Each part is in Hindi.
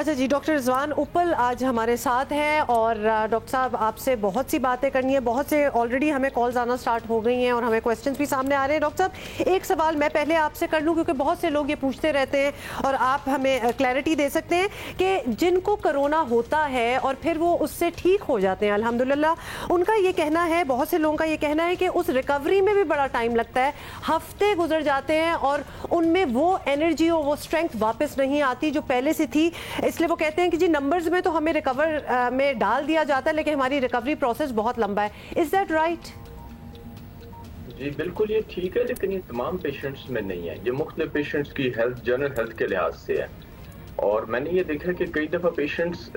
अच्छा जी, डॉक्टर रिजवान उप्पल आज हमारे साथ हैं और डॉक्टर साहब आपसे बहुत सी बातें करनी है। बहुत से ऑलरेडी हमें कॉल्स आना स्टार्ट हो गई हैं और हमें क्वेश्चंस भी सामने आ रहे हैं। डॉक्टर साहब एक सवाल मैं पहले आपसे कर लूँ क्योंकि बहुत से लोग ये पूछते रहते हैं और आप हमें क्लैरिटी दे सकते हैं कि जिनको कोरोना होता है और फिर वो उससे ठीक हो जाते हैं अल्हम्दुलिल्लाह, उनका ये कहना है, बहुत से लोगों का ये कहना है कि उस रिकवरी में भी बड़ा टाइम लगता है, हफ्ते गुजर जाते हैं और उनमें वो एनर्जी और वो स्ट्रेंथ वापस नहीं आती जो पहले से थी। इसलिए वो कहते हैं कि जी नंबर्स में तो हमें रिकवर में डाल दिया जाता है लेकिन हमारी रिकवरी प्रोसेस बहुत लंबा है। Is that right? जी बिल्कुल ये ठीक है, लेकिन ये तमाम पेशेंट्स में नहीं है। ये मुख्तलिफ पेशेंट्स की हेल्थ, जनरल हेल्थ के लिहाज से है। और मैंने ये देखा कि कई दफ़ा पेशेंट्स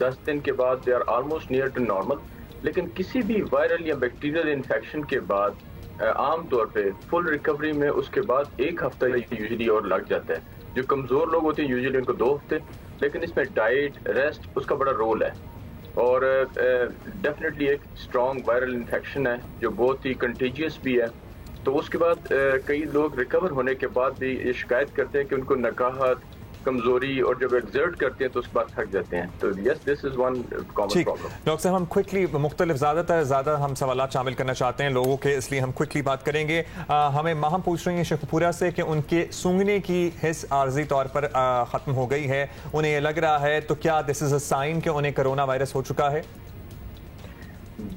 10 दिन के बाद they are almost near to normal, लेकिन किसी भी वायरल या बैक्टीरियल इन्फेक्शन के बाद आम तौर पे फुल रिकवरी में उसके बाद एक हफ्ता यूजुअली और लग जाता है। जो कमज़ोर लोग होते हैं यूजुअली उनको 2 हफ्ते, लेकिन इसमें डाइट, रेस्ट उसका बड़ा रोल है। और डेफिनेटली एक स्ट्रॉन्ग वायरल इन्फेक्शन है जो बहुत ही कंटेजियस भी है। तो उसके बाद कई लोग रिकवर होने के बाद भी ये शिकायत करते हैं कि उनको नकाहत, कमजोरी और जब एक्सर्ट करते हैं तो उसके बाद थक जाते हैं। तो yes, this is one common problem. Doctor साहब हम क्विकली मुख्तलिफ ज़्यादा हम सवाल शामिल करना चाहते हैं लोगों के, इसलिए हम क्विकली बात करेंगे। हमें माहम पूछ रही हैं शेखपुरा से कि उनके सूंघने की हिस्स आर्जी तौर पर ख़त्म हो गई है, उन्हें ये लग रहा है, तो क्या दिस इज़ अ साइन कि उन्हें कोरोना वायरस हो चुका है?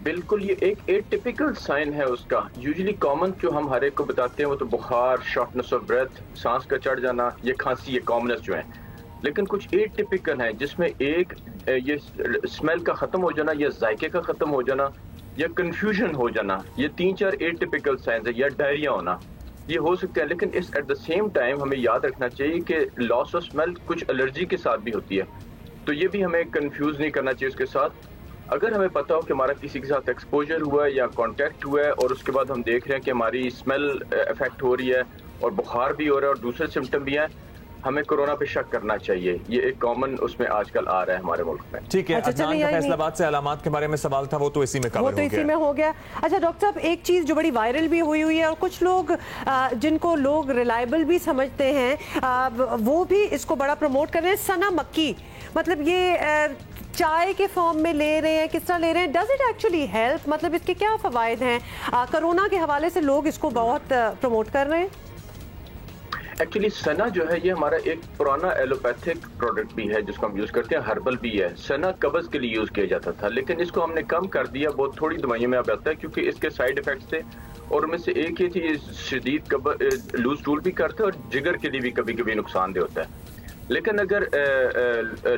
बिल्कुल, ये एक एटिपिकल साइन है उसका। यूजुअली कॉमन जो हम हर एक को बताते हैं वो तो बुखार, शॉर्टनेस ऑफ ब्रेथ, सांस का चढ़ जाना, ये खांसी, ये कॉमनेस जो है। लेकिन कुछ एटिपिकल हैं जिसमें एक ये स्मेल का खत्म हो जाना, या जायके का खत्म हो जाना, या कंफ्यूजन हो जाना, ये 3-4 एटिपिकल साइंस है, या डायरिया होना, ये हो सकते हैं। लेकिन इस एट द सेम टाइम हमें याद रखना चाहिए कि लॉस ऑफ स्मेल कुछ एलर्जी के साथ भी होती है, तो ये भी हमें कंफ्यूज नहीं करना चाहिए उसके साथ। अगर हमें पता हो कि हमारा किसी के साथ एक्सपोजर हुआ है या कांटेक्ट हुआ है और उसके बाद हम देख रहे हैं कि हमारी स्मेल इफेक्ट हो रही है और बुखार भी हो रहा है और दूसरे सिम्टम भी हैं, हमें कोरोना पे शक करना चाहिए। ये एक कॉमन उसमें आजकल आ रहा है हमारे मुल्क में। ठीक है। अच्छा, फैसलाबाद से अलामात के बारे में सवाल था, वो तो इसी में कवर हो गया। अच्छा डॉक्टर साहब, एक चीज जो बड़ी वायरल भी हुई है और कुछ लोग जिनको लोग रिलायबल भी समझते हैं वो भी इसको बड़ा प्रमोट कर रहे हैं, सना मक्की। मतलब ये चाय के फॉर्म में ले रहे हैं, किस तरह ले रहे हैं? Does it actually help? मतलब इसके क्या फवायद हैं? कोरोना के हवाले से लोग इसको बहुत प्रमोट कर रहे हैं। एक्चुअली सना जो है ये हमारा एक पुराना एलोपैथिक प्रोडक्ट भी है जिसको हम यूज करते हैं, हर्बल भी है। सना कब्ज के लिए यूज किया जाता था, लेकिन इसको हमने कम कर दिया, बहुत थोड़ी दवाइयों में अब आता है क्योंकि इसके साइड इफेक्ट्स थे और उनमें से एक ये थी शदीद लूज स्टूल भी करता है और जिगर के लिए भी कभी कभी नुकसानदेह होता है। लेकिन अगर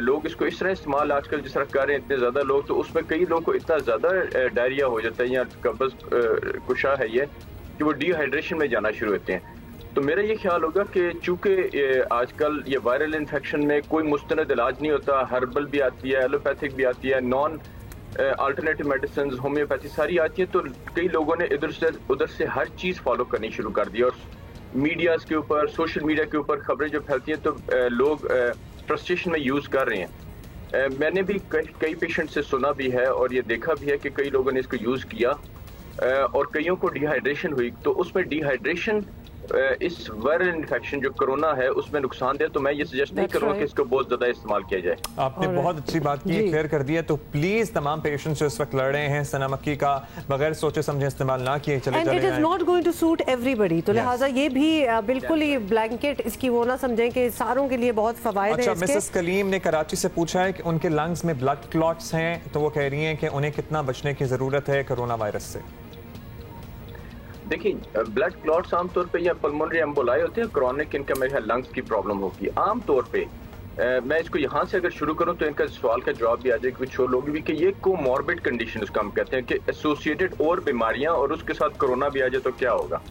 लोग इसको इस तरह इस्तेमाल आजकल जिस तरह कर रहे हैं इतने ज़्यादा लोग, तो उसमें कई लोगों को इतना ज़्यादा डायरिया हो जाता है या कब्ज कुशा है ये कि वो डिहाइड्रेशन में जाना शुरू होते हैं। तो मेरा ये ख्याल होगा कि चूँकि आजकल ये वायरल इन्फेक्शन में कोई मुस्तनद इलाज नहीं होता, हर्बल भी आती है, एलोपैथिक भी आती है, नॉन अल्टरनेटिव मेडिसिन, होम्योपैथी सारी आती है, तो कई लोगों ने उधर से हर चीज़ फॉलो करनी शुरू कर दी और मीडिया के ऊपर, सोशल मीडिया के ऊपर खबरें जो फैलती हैं तो लोग फ्रस्ट्रेशन में यूज़ कर रहे हैं। मैंने भी कई पेशेंट से सुना भी है और ये देखा भी है कि कई लोगों ने इसको यूज़ किया और कईयों को डिहाइड्रेशन हुई। तो उसमें डिहाइड्रेशन इस वायरल इन्फेक्शन जो कोरोना है उसमें नुकसान दे, तो मैं ये सजेस्ट नहीं करूँगा कि इसको बहुत ज्यादा इस्तेमाल किया जाए। आपने बहुत अच्छी बात की, क्लियर कर दिया। तो प्लीज तमाम पेशेंट्स जो इस वक्त लड़ रहे हैं सना मक्की का बगैर सोचे समझे इस्तेमाल ना किए चले जाएं। It is not going to suit everybody, तो लिहाजा ये भी बिल्कुल ही ब्लैंकेट इसकी वो ना समझें कि सारों के लिए बहुत फवायद है। अच्छा, मिसेस कलीम ने कराची से पूछा है कि उनके लंग्स में ब्लड क्लॉट्स हैं, तो वो कह रही हैं कि उन्हें कितना बचने की जरूरत है कोरोना वायरस से। देखिए, ब्लड क्लॉट्स आमतौर पे या पल्मोनरी एम्बोलाई होते हैं, क्रॉनिक इनका मेरे ख्याल लंग्स की प्रॉब्लम होगी आमतौर पे। मैं इसको यहाँ से अगर शुरू करूँ तो इनका सवाल का जवाब भी आ जाए कुछ लोग भी कि ये कोमॉर्बिड कंडीशन उसका हम कहते हैं कि एसोसिएटेड और बीमारियां और उसके साथ कोरोना भी आ जाए तो क्या होगा।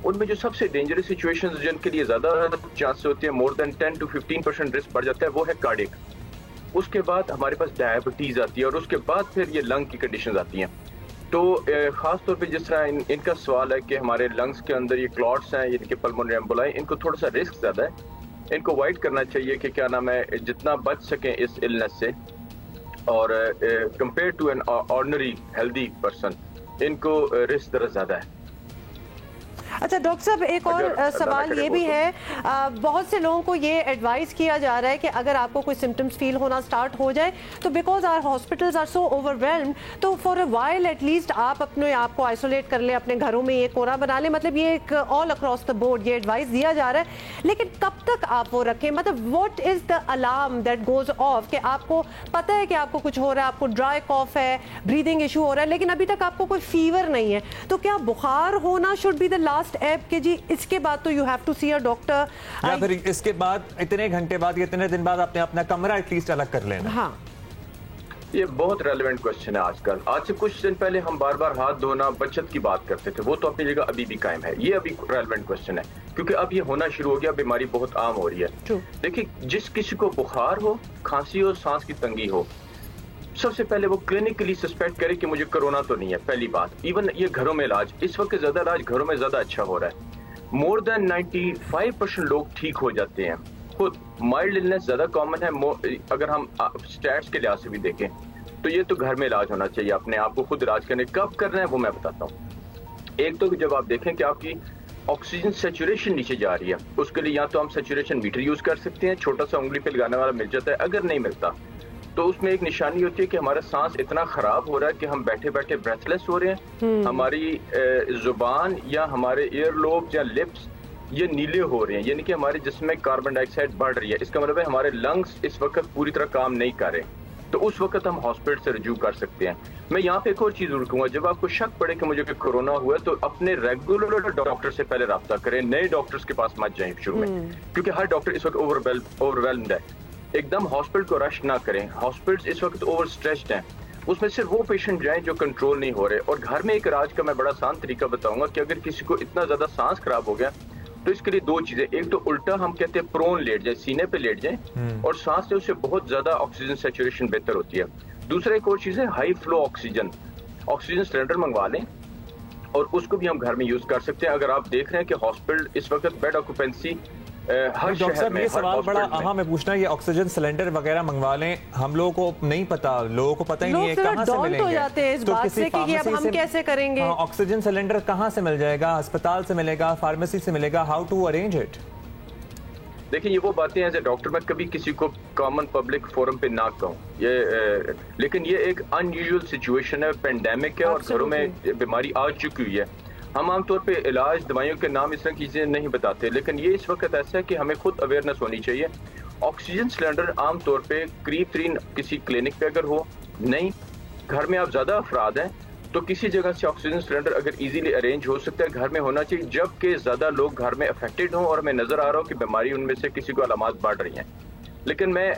उनमें जो सबसे डेंजरस सिचुएशंस जिनके लिए ज्यादा चांसेस होते हैं, मोर देन 10 to 15% रिस्क बढ़ जाता है, वो है कार्डियक। उसके बाद हमारे पास डायबिटीज आती है और उसके बाद फिर ये लंग की कंडीशन आती हैं। तो खास तौर पे जिस तरह इनका सवाल है कि हमारे लंग्स के अंदर ये क्लॉट्स हैं, इनके पल्मोनरी एम्बोलाई, इनको थोड़ा सा रिस्क ज़्यादा है, इनको अवॉइड करना चाहिए कि क्या नाम है, जितना बच सकें इस इलनेस से। और compare to an ordinary healthy person इनको रिस्क ज़रा ज़्यादा है। अच्छा डॉक्टर साहब, एक और सवाल ये भी है, बहुत से लोगों को ये एडवाइस किया जा रहा है कि अगर आपको कोई सिम्टम्स फील होना स्टार्ट हो जाए तो because our hospitals are so overwhelmed, तो फॉर अ व्हाइल एटलीस्ट आप अपने आप को आइसोलेट कर ले, अपने घरों में ये कोरा बना ले। मतलब ये एक ऑल अक्रॉस द बोर्ड ये एडवाइस दिया जा रहा है, लेकिन कब तक आप वो रखें? मतलब what is the alarm that goes off कि आपको पता है कि आपको कुछ हो रहा है, आपको ड्राई कॉफ है, ब्रीदिंग इशू हो रहा है, लेकिन अभी तक आपको कोई फीवर नहीं है, तो क्या बुखार होना शुड बी द लास्ट एप के जी इसके बाद तो you have to see a doctor, या फिर इसके बाद इतने घंटे बाद या इतने दिन बाद आपने अपना कमरा एटलीस्ट अलग कर लेना? हाँ, ये बहुत रेलेवेंट क्वेश्चन है आजकल। आज से कुछ दिन पहले हम बार बार हाथ धोना, बचत की बात करते थे, वो तो अपनी जगह अभी भी कायम है। ये अभी रेलेवेंट क्वेश्चन है क्योंकि अब ये होना शुरू हो गया, बीमारी बहुत आम हो रही है। देखिए, जिस किसी को बुखार हो, खांसी हो, सांस की तंगी हो, सबसे पहले वो क्लिनिकली सस्पेक्ट करे कि मुझे कोरोना तो नहीं है, पहली बात। इवन ये घरों में इलाज, इस वक्त ज्यादा इलाज घरों में ज्यादा अच्छा हो रहा है। मोर देन 95% लोग ठीक हो जाते हैं। खुद माइल्ड इलनेस ज्यादा कॉमन है। अगर हम स्टैट्स के लिहाज से भी देखें तो ये तो घर में इलाज होना चाहिए। अपने आप को खुद इलाज करने कब करना है वो मैं बताता हूँ। एक तो जब आप देखें कि आपकी ऑक्सीजन सैचुरेशन नीचे जा रही है, उसके लिए या तो हम सैचुरेशन मीटर यूज कर सकते हैं, छोटा सा उंगली पे लगाने वाला मिल जाता है। अगर नहीं मिलता तो उसमें एक निशानी होती है कि हमारा सांस इतना खराब हो रहा है कि हम बैठे बैठे ब्रेथलेस हो रहे हैं, हमारी जुबान या हमारे ईयर लोब या लिप्स ये नीले हो रहे हैं, यानी कि हमारे जिस्म में कार्बन डाइऑक्साइड बढ़ रही है। इसका मतलब है हमारे लंग्स इस वक्त पूरी तरह काम नहीं कर रहे, तो उस वक्त हम हॉस्पिटल से रजू कर सकते हैं। मैं यहाँ पे एक और चीज रखूंगा, जब आपको शक पड़े कि मुझे कोरोना हुआ है तो अपने रेगुलर डॉक्टर से पहले रब्ता करें, नए डॉक्टर्स के पास मत जाएं शुरू में, क्योंकि हर डॉक्टर इस वक्त ओवरवेल्म्ड है। एकदम हॉस्पिटल को रश ना करें, हॉस्पिटल इस वक्त ओवर स्ट्रेच्ड हैं, उसमें सिर्फ वो पेशेंट जाएं जो कंट्रोल नहीं हो रहे। और घर में एक इलाज का मैं बड़ा आसान तरीका बताऊंगा कि अगर किसी को इतना ज्यादा सांस खराब हो गया तो इसके लिए दो चीजें, एक तो उल्टा हम कहते हैं प्रोन लेट जाए, सीने पे लेट जाए और सांस से उससे बहुत ज्यादा ऑक्सीजन सैचुरेशन बेहतर होती है। दूसरा एक और चीज है हाई फ्लो ऑक्सीजन सिलेंडर मंगवा लें और उसको भी हम घर में यूज कर सकते हैं। अगर आप देख रहे हैं कि हॉस्पिटल इस वक्त बेड ऑक्यूपेंसी हर डॉक्टर साहब, ये सवाल बड़ा अहम है पूछना, ये ऑक्सीजन सिलेंडर वगैरह मंगवा लें, हम लोगों को नहीं पता, लोगों को पता ही नहीं है कहाँ से मिलेंगे, हो जाते हैं इस बात से कि अब हम कैसे करेंगे। ऑक्सीजन सिलेंडर कहाँ से मिल जाएगा? अस्पताल से मिलेगा, फार्मेसी से मिलेगा? How to arrange it? देखिए, ये वो बातें एज ए डॉक्टर मैं कभी किसी को कॉमन पब्लिक फोरम पे ना कहूँ ये, लेकिन ये एक अनयूजुअल सिचुएशन है, पेंडेमिक है और घरों में बीमारी आ चुकी हुई है। हम आमतौर पे इलाज, दवाइयों के नाम इस तरह की चीजें नहीं बताते, लेकिन ये इस वक्त ऐसा है कि हमें खुद अवेयरनेस होनी चाहिए। ऑक्सीजन सिलेंडर आमतौर पे करीब किसी क्लिनिक पे अगर हो, नहीं घर में आप ज्यादा अफराद हैं तो किसी जगह से ऑक्सीजन सिलेंडर अगर इजीली अरेंज हो सकता है, घर में होना चाहिए, जबकि ज्यादा लोग घर में अफेक्टेड हों और हमें नजर आ रहा हो कि बीमारी उनमें से किसी को अलामात बढ़ रही हैं। लेकिन मैं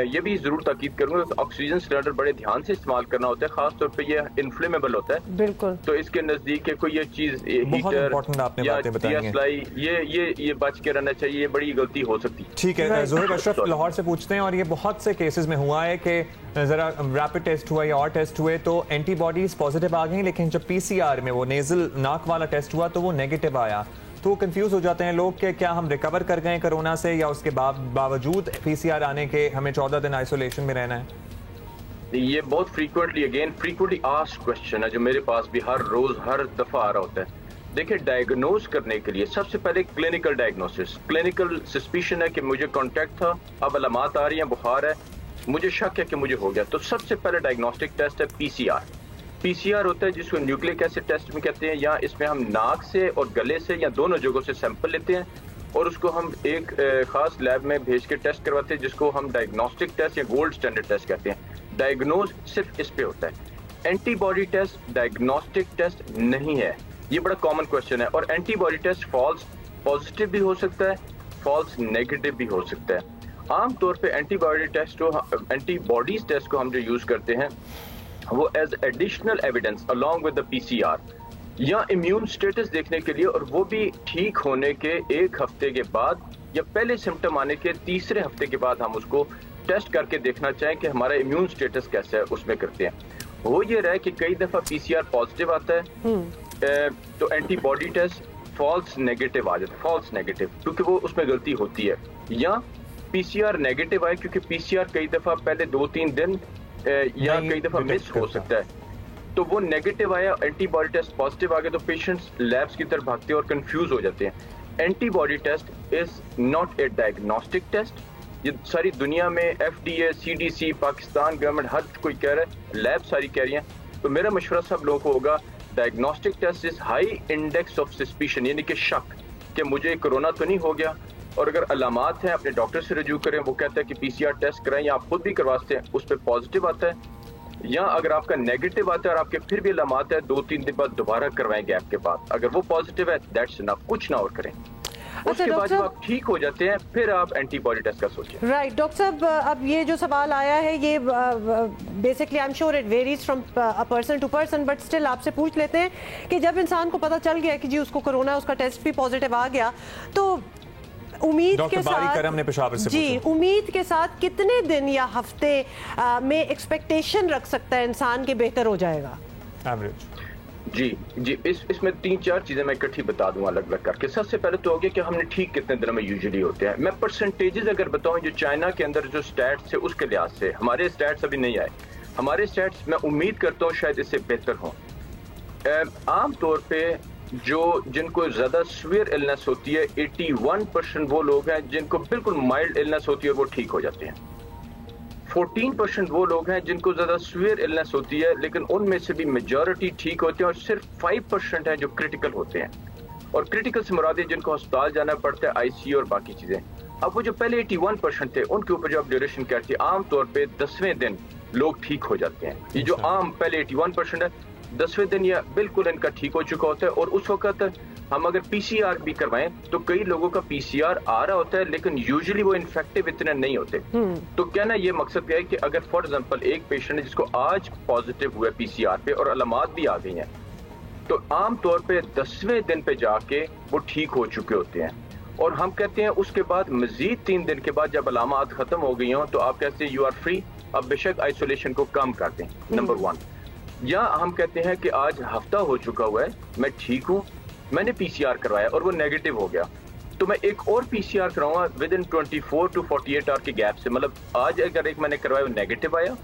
ये भी जरूर ताकीद करूंगा कि ऑक्सीजन सिलेंडर बड़े ध्यान से इस्तेमाल करना होता है, खासतौर पे ये इन्फ्लेमेबल होता है। बिल्कुल। तो इसके नजदीक कोई ये चीज हीटर या दियासलाई ये बच के रहना चाहिए, ये बड़ी गलती हो सकती है। ठीक है, ज़ोहैब अशरफ लाहौर से पूछते हैं, और ये बहुत से केसेस में हुआ है कि जरा रैपिड टेस्ट हुआ या और टेस्ट हुए तो एंटीबॉडीज पॉजिटिव आ गई, लेकिन जब पीसीआर में वो नेजल नाक वाला टेस्ट हुआ तो वो नेगेटिव आया, तो कंफ्यूज हो जाते हैं लोग कि क्या हम रिकवर कर गए कोरोना से या उसके बावजूद पीसीआर आने के हमें 14 दिन आइसोलेशन में रहना है। ये बहुत फ्रीक्वेंटली आस्क्ड क्वेश्चन है जो मेरे पास भी हर रोज हर दफा आ रहा होता है। देखिए, डायग्नोज करने के लिए सबसे पहले क्लिनिकल डायग्नोसिस, क्लिनिकल सस्पिशन है कि मुझे कॉन्टैक्ट था, अब अलामात आ रही है, बुखार है, मुझे शक है कि मुझे हो गया, तो सबसे पहले डायग्नोस्टिक टेस्ट है पीसीआर होता है, जिसको न्यूक्लिक एसिड टेस्ट में कहते हैं, या इसमें हम नाक से और गले से या दोनों जगहों से सैंपल लेते हैं और उसको हम एक खास लैब में भेज के टेस्ट करवाते हैं, जिसको हम डायग्नोस्टिक टेस्ट या गोल्ड स्टैंडर्ड टेस्ट कहते हैं। डायग्नोज सिर्फ इस पे होता है। एंटीबॉडी टेस्ट डायग्नोस्टिक टेस्ट नहीं है, ये बड़ा कॉमन क्वेश्चन है। और एंटीबॉडी टेस्ट फॉल्स पॉजिटिव भी हो सकता है, फॉल्स नेगेटिव भी हो सकता है। आमतौर पर एंटीबॉडीज टेस्ट को हम जो यूज करते हैं वो as additional evidence along with the PCR या इम्यून स्टेटस देखने के लिए, और वो भी ठीक होने के 1 हफ्ते के बाद या पहले सिम्टम आने के 3रे हफ्ते के बाद हम उसको टेस्ट करके देखना चाहें कि हमारा इम्यून स्टेटस कैसा है, उसमें करते हैं। वो ये रहा है कि कई दफा पीसीआर पॉजिटिव आता है तो एंटीबॉडी टेस्ट फॉल्स नेगेटिव आ जाता है, फॉल्स नेगेटिव, क्योंकि वो उसमें गलती होती है। या पीसीआर नेगेटिव आए क्योंकि पीसीआर कई दफा पहले 2-3 दिन या कई दफा मिस हो सकता है। तो वो नेगेटिव आया, एंटीबॉडी टेस्ट पॉजिटिव आ गया, तो पेशेंट्स लैब्स की तरफ भागते हैं और कंफ्यूज हो जाते हैं। Antibody test is not a diagnostic test. ये सारी दुनिया में FDA, CDC, पाकिस्तान गवर्नमेंट हर कोई कह रहा है, लैब सारी कह रही हैं। तो मेरा मशवरा सब लोगों को होगा, diagnostic test is high index of suspicion, यानी कि शक कि मुझे कोरोना तो नहीं हो गया, और अगर अलामात हैं अपने डॉक्टर से रजू करें। वो कहता है कि PCR टेस्ट कराएं, या आप खुद भी करवाते हैं, उस पर पॉजिटिव आता है, या अगर आपका नेगेटिव आता है और आपके फिर भी अलामात है, 2-3 दिन बाद दोबारा करवाएं गैप के बाद। अगर वो पॉजिटिव है दैट्स इनफ, कुछ ना और करें। उसके बाद जब आप ठीक हो जाते हैं फिर आप एंटीबॉडी टेस्ट का सोचें। राइट डॉक्टर साहब, अब ये जो सवाल आया है ये basically I am sure it varies from person to person, but still आपसे पूछ लेते हैं कि जब इंसान को पता चल गया कि जी उसको कोरोना है, उसका टेस्ट भी पॉजिटिव आ गया, तो उम्मीद के साथ उम्मीद के साथ कितने दिन या हफ्ते में एक्सपेक्टेशन रख सकता है इंसान के बेहतर हो जाएगा एवरेज? जी इसमें 3-4 चीजें मैं इकट्ठी बता दूं अलग अलग करके। सबसे पहले तो हो गया कि हमने ठीक कितने दिनों में यूजुअली होते हैं। मैं परसेंटेजेस अगर बताऊं, जो चाइना के अंदर जो स्टैट्स है उसके लिहाज से हमारे स्टैट्स अभी नहीं आए। हमारे स्टैट्स मैं उम्मीद करता हूं शायद इससे बेहतर हों। आम तौर पे जिनको ज्यादा सीवियर इलनेस होती है, 81% वो लोग हैं जिनको बिल्कुल माइल्ड इलनेस होती है और वो ठीक हो जाते हैं। 14% वो लोग हैं जिनको ज्यादा सीवियर इलनेस होती है, लेकिन उनमें से भी मेजॉरिटी ठीक होते हैं, और सिर्फ 5% है जो क्रिटिकल होते हैं। और क्रिटिकल से मुराद है जिनको अस्पताल जाना पड़ता है, ICU और बाकी चीजें। अब वो जो पहले 81% थे उनके ऊपर जो आप ड्यूरेशन करती है, आमतौर पर 10वें दिन लोग ठीक हो जाते हैं। ये जो आम पहले 81% है, 10वें दिन या बिल्कुल इनका ठीक हो चुका होता है। और उस वक्त हम अगर PCR भी करवाएं तो कई लोगों का PCR आ रहा होता है, लेकिन यूजुअली वो इन्फेक्टिव इतने नहीं होते। तो कहना ये मकसद क्या है कि अगर फॉर एग्जांपल एक पेशेंट है जिसको आज पॉजिटिव हुआ PCR पे और अलामात भी आ गई हैं, तो आम तौर पे 10वें दिन पे जाके वो ठीक हो चुके होते हैं। और हम कहते हैं उसके बाद मजीद 3 दिन के बाद जब अलामात खत्म हो गई हों तो आप कहते हैं यू आर फ्री, अब बेशक आइसोलेशन को कम कर दें, नंबर 1। या हम कहते हैं कि आज हफ्ता हो चुका हुआ है, मैं ठीक हूँ, मैंने PCR करवाया और वो नेगेटिव हो गया, तो मैं एक और PCR कराऊंगा विद इन 24 to 48 आवर के गैप से। मतलब आज अगर एक मैंने करवाया वो नेगेटिव आया,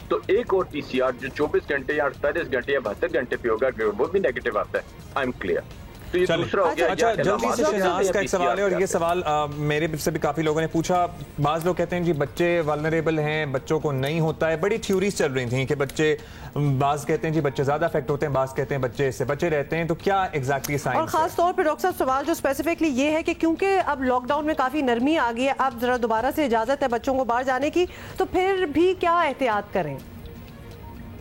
तो एक और PCR जो 24 घंटे या 48 घंटे या 72 घंटे पे होगा, अगर वो भी नेगेटिव आता है, आई एम क्लियर। तो ये दूसरा हो गया। अच्छा, जल्दी से शहनाज का एक सवाल है, और ये सवाल मेरे से भी काफी लोगों ने पूछा। बाज लोग कहते हैं जी बच्चे वल्नरेबल हैं, बच्चों को नहीं होता है। बड़ी थ्योरीज चल रही थी कि बच्चे, बाज कहते हैं जी बच्चे ज्यादा अफेक्ट होते हैं, बाज कहते हैं बच्चे इससे बचे रहते हैं। तो क्या एग्जैक्टली साइंस? और खास तौर पे डॉक्टर साहब सवाल जो स्पेसिफिकली ये है कि क्योंकि अब लॉकडाउन में काफी नरमी आ गई है, अब जरा दोबारा से इजाजत है बच्चों को बाहर जाने की, तो फिर भी क्या एहतियात करें?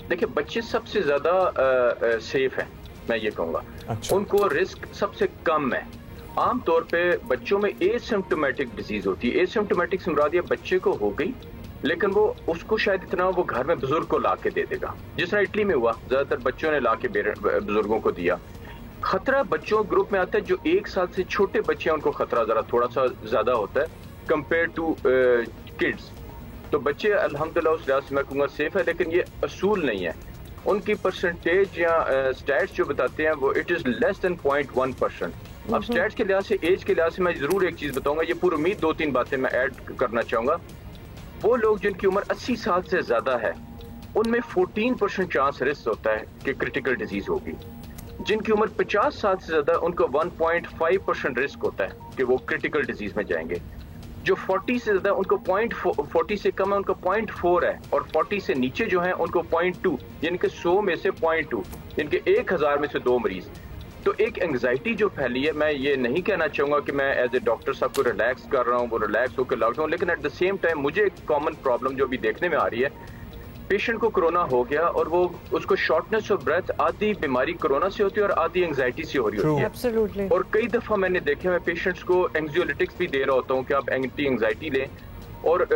देखिए, बच्चे सबसे ज्यादा सेफ है, मैं ये कहूँगा। अच्छा। उनको रिस्क सबसे कम है। आमतौर पे बच्चों में एसिम्प्टोमेटिक डिजीज होती है। एसिम्प्टोमेटिक से मुराद ये बच्चे को हो गई, लेकिन वो उसको शायद इतना वो घर में बुजुर्ग को ला के दे देगा, जिस तरह इटली में हुआ, ज्यादातर बच्चों ने ला के बुजुर्गों को दिया। खतरा बच्चों ग्रुप में आता है, जो 1 साल से छोटे बच्चे हैं उनको खतरा जरा थोड़ा सा ज्यादा होता है कंपेयर टू किड्स। तो बच्चे अल्हम्दुलिल्लाह उस लिहाज से मैं कहूँगा सेफ है, लेकिन ये असूल नहीं है। उनकी परसेंटेज या स्टैट्स जो बताते हैं वो इट इज लेस देन 0.1%। अब स्टैट्स के लिहाज से, एज के लिहाज से मैं जरूर एक चीज बताऊंगा, ये पूरी उम्मीद 2-3 बातें मैं ऐड करना चाहूंगा। वो लोग जिनकी उम्र 80 साल से ज्यादा है, उनमें 14% चांस रिस्क होता है कि क्रिटिकल डिजीज होगी। जिनकी उम्र 50 साल से ज्यादा, उनको 1.5% रिस्क होता है कि वो क्रिटिकल डिजीज में जाएंगे। जो 40 से ज्यादा, उनको 40 से कम है, उनको 0.4 है, और 40 से नीचे जो है उनको 0.2, जिनके 100 में से 0.2, जिनके 1000 में से 2 मरीज। तो एक एंग्जाइटी जो फैली है, मैं ये नहीं कहना चाहूंगा कि मैं एज ए डॉक्टर साहब को रिलैक्स कर रहा हूँ, वो रिलैक्स होकर लॉकडाउन, लेकिन एट द सेम टाइम मुझे एक कॉमन प्रॉब्लम जो भी देखने में आ रही है, पेशेंट को कोरोना हो गया और वो उसको शॉर्टनेस ऑफ ब्रेथ, आधी बीमारी कोरोना से होती है और आधी एंग्जाइटी से हो रही होती है। Absolutely. और कई दफा मैंने देखे, मैं पेशेंट्स को एंग्जियोलिटिक्स भी दे रहा होता हूँ कि आप एंटी एंग्जाइटी लें, और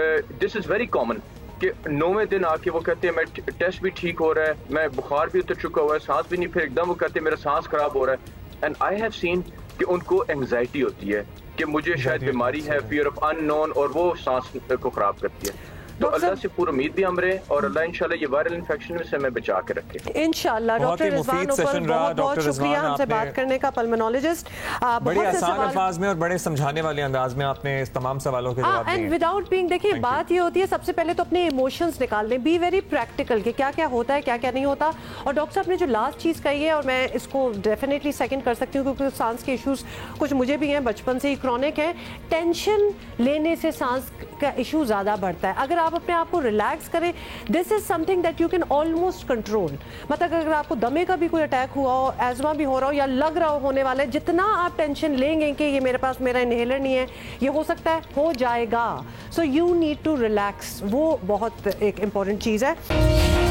दिस इज वेरी कॉमन कि 9वें दिन आके वो कहते हैं मैं टेस्ट भी ठीक हो रहा है, मैं बुखार भी उतर चुका हुआ है, सांस भी नहीं, फिर एकदम वो कहते हैं मेरा सांस खराब हो रहा है। एंड आई हैव सीन कि उनको एंग्जाइटी होती है कि मुझे शायद बीमारी है, फियर ऑफ अननोन, और वो सांस को खराब करती है। तो अल्लाह से पूरी उम्मीद भी हम रहे और अल्लाह इंशाल्लाह ये वायरल इन्फेक्शन से हमें बचा के रखे इंशाल्लाह। डॉक्टर रिजवान उप्पल, बहुत बहुत शुक्रिया हमसे बात करने का, पल्मोनोलॉजिस्ट। बड़े आसान अल्फाज में और बड़े समझाने वाले अंदाज में आपने इस तमाम सवालों के जवाब दिए। एंड विदाउट बीइंग, देखिए बात ये होती है सबसे पहले तो अपने इमोशंस निकाल लें, बी वेरी प्रैक्टिकल कि क्या क्या होता है क्या क्या नहीं होता। और डॉक्टर साहब ने जो लास्ट चीज़ कही है, और मैं इसको डेफिनेटली सेकंड कर सकती हूँ क्योंकि सांस के इश्यूज कुछ मुझे भी हैं, बचपन से ही क्रॉनिक है। टेंशन लेने से सांस का इशू ज़्यादा बढ़ता है। अगर आप अपने आप को रिलैक्स करें, this is something that you can almost control. मतलब अगर आपको दमे का भी कोई अटैक हुआ हो, एजमा भी हो रहा हो या लग रहा हो होने वाला है, जितना आप टेंशन लेंगे कि ये मेरे पास मेरा इनहेलर नहीं है, ये हो सकता है हो जाएगा। So you need to relax, वो बहुत एक इंपॉर्टेंट चीज़ है।